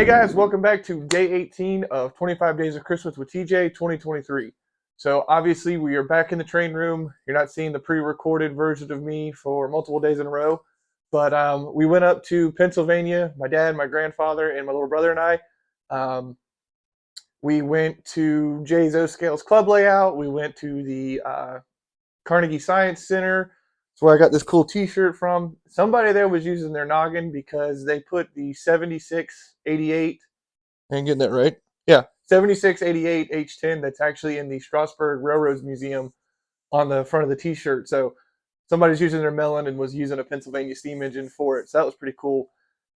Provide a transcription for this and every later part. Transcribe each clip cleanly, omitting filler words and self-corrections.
Hey guys, welcome back to day 18 of 25 Days of Christmas with TJ 2023. So obviously we are back in the train room. You're not seeing the pre-recorded version of me for multiple days in a row, but we went up to Pennsylvania. My dad, my grandfather, and my little brother and I. Um, we went to Jay's O Scales Club Layout. We went to the Carnegie Science Center. That's where I got this cool T-shirt from. Somebody there was using their noggin because they put the 7688. I'm getting that right. Yeah, 7688 H10. That's actually in the Strasburg Railroads Museum on the front of the T-shirt. So somebody's using their melon and was using a Pennsylvania steam engine for it. So that was pretty cool.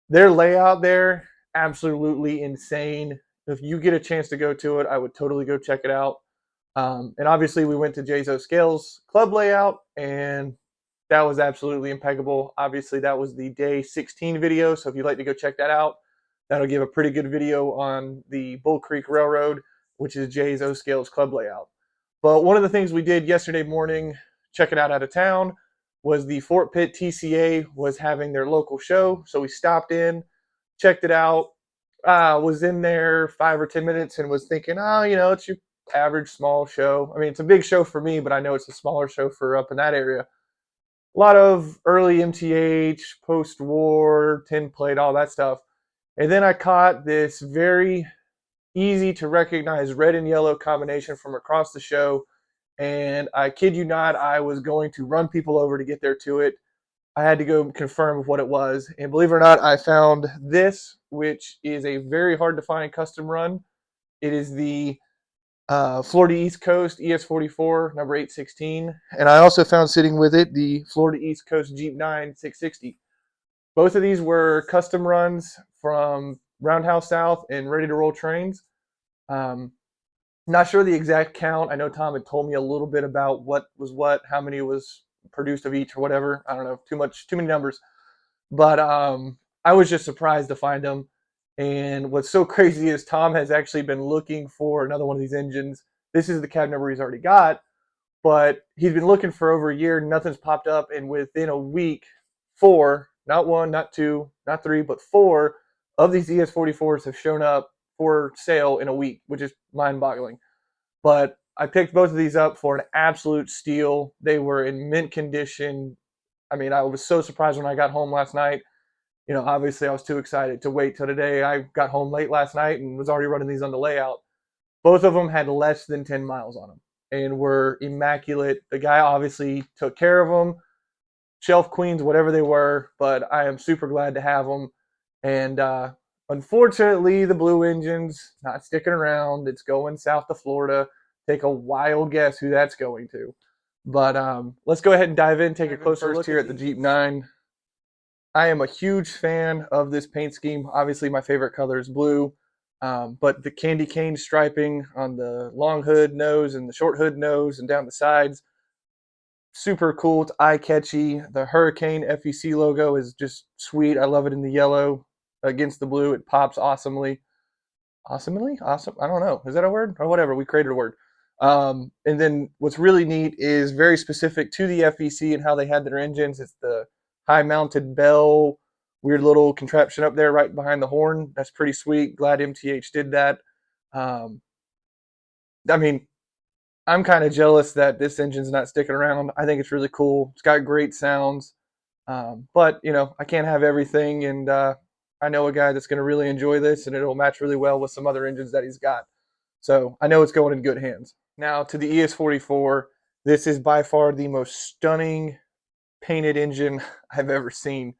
Their layout there, absolutely insane. If you get a chance to go to it, I would totally go check it out. And obviously, we went to Jay's Scales Club Layout, and that was absolutely impeccable. Obviously, that was the day 16 video, so if you'd like to go check that out, that'll give a pretty good video on the Bull Creek Railroad, which is Jay's Scales Club Layout. But one of the things we did yesterday morning, checking out of town, was the Pitt TCA was having their local show, so we stopped in, checked it out, was in there 5 or 10 minutes and was thinking, oh, it's your average small show. I mean, it's a big show for me, but I know it's a smaller show for up in that area. A lot of early MTH, post-war, tin plate, all that stuff. And then I caught this very easy to recognize red and yellow combination from across the show. And I kid you not, I was going to run people over to get there to it. I had to go confirm what it was. And believe it or not, I found this, which is a very hard to find custom run. It is the Florida East Coast ES44 number 816. And I also found sitting with it the Florida East Coast Jeep 9 660. Both of these were custom runs from Roundhouse South and Ready to Roll Trains. Not sure the exact count. I know Tom had told me a little bit about what was what, how many was produced of each or whatever. I don't know, too many numbers. But I was just surprised to find them. And what's so crazy is Tom has actually been looking for another one of these engines. This is the cab number he's already got, but he's been looking for over a year. Nothing's popped up. And within a week, four, not one, not two, not three, but four of these ES44s have shown up for sale in a week, which is mind boggling. But I picked both of these up for an absolute steal. They were in mint condition. I mean, I was so surprised when I got home last night. Obviously I was too excited to wait till today. I got home late last night and was already running these on the layout. Both of them had less than 10 miles on them and were immaculate. The guy obviously took care of them, shelf queens, whatever they were, but I am super glad to have them. And unfortunately, the blue engine's not sticking around. It's going south to Florida. Take a wild guess who that's going to. But let's go ahead and dive in, take a closer look here at the Jeep 9. I am a huge fan of this paint scheme. Obviously, my favorite color is blue, but the candy cane striping on the long hood nose and the short hood nose and down the sides, super cool. It's eye-catchy. The Hurricane FEC logo is just sweet. I love it in the yellow against the blue. It pops awesomely. Awesomely? Awesome? I don't know. Is that a word? Or whatever. We created a word. And then what's really neat is very specific to the FEC and how they had their engines. It's the high-mounted bell, weird little contraption up there right behind the horn. That's pretty sweet. Glad MTH did that. I mean, I'm kind of jealous that this engine's not sticking around. I think it's really cool. It's got great sounds. But, I can't have everything. And I know a guy that's going to really enjoy this, and it'll match really well with some other engines that he's got. So I know it's going in good hands. Now to the ES44. This is by far the most stunning painted engine I've ever seen.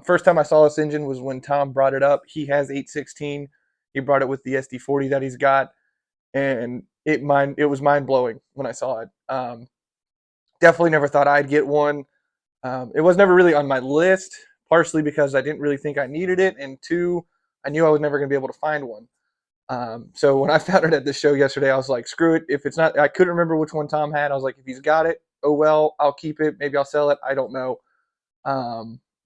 First time I saw this engine was when Tom brought it up. He has 816. He brought it with the SD40 that he's got, and it was mind blowing when I saw it. Definitely never thought I'd get one. It was never really on my list, partially because I didn't really think I needed it, and two, I knew I was never going to be able to find one. So when I found it at the show yesterday, I was like, screw it. If it's not, I couldn't remember which one Tom had. I was like, if he's got it, oh well, I'll keep it. Maybe I'll sell it. I don't know.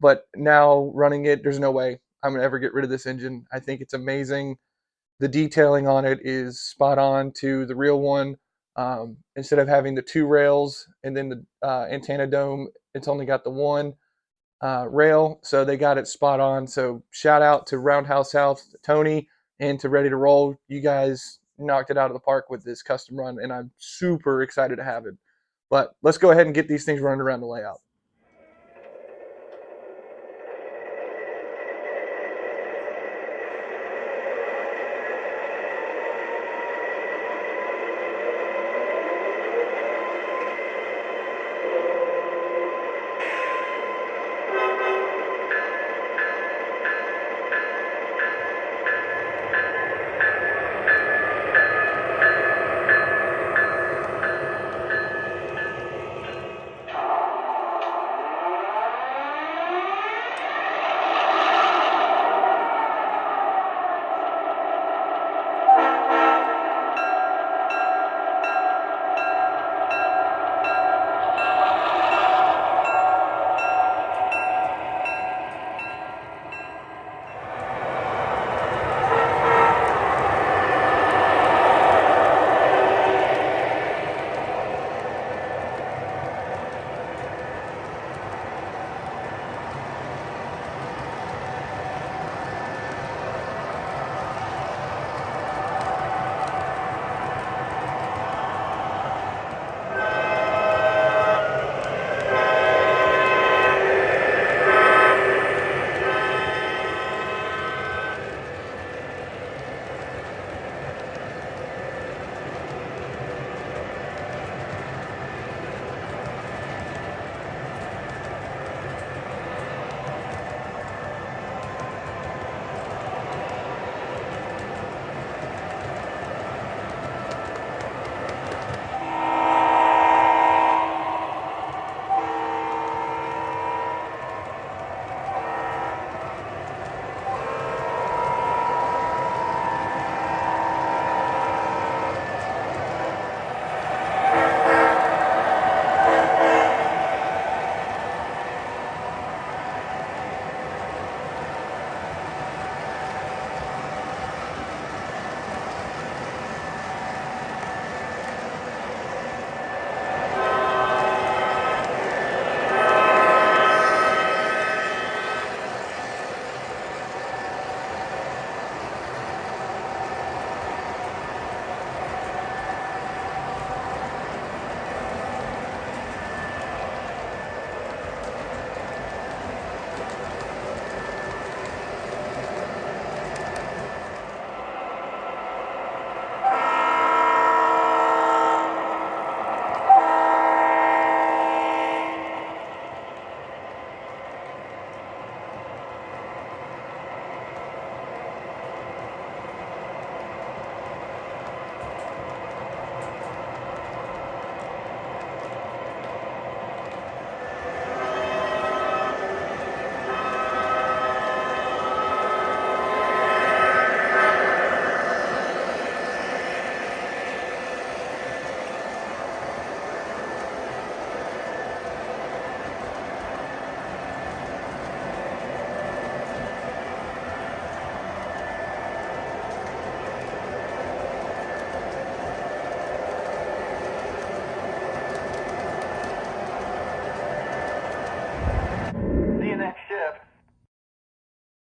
But now running it, there's no way I'm going to ever get rid of this engine. I think it's amazing. The detailing on it is spot on to the real one. Instead of having the two rails and then the antenna dome, it's only got the one. rail, so they got it spot on. So shout out to Roundhouse South, Tony, and to Ready to Roll. You guys knocked it out of the park with this custom run, and I'm super excited to have it. But let's go ahead and get these things running around the layout.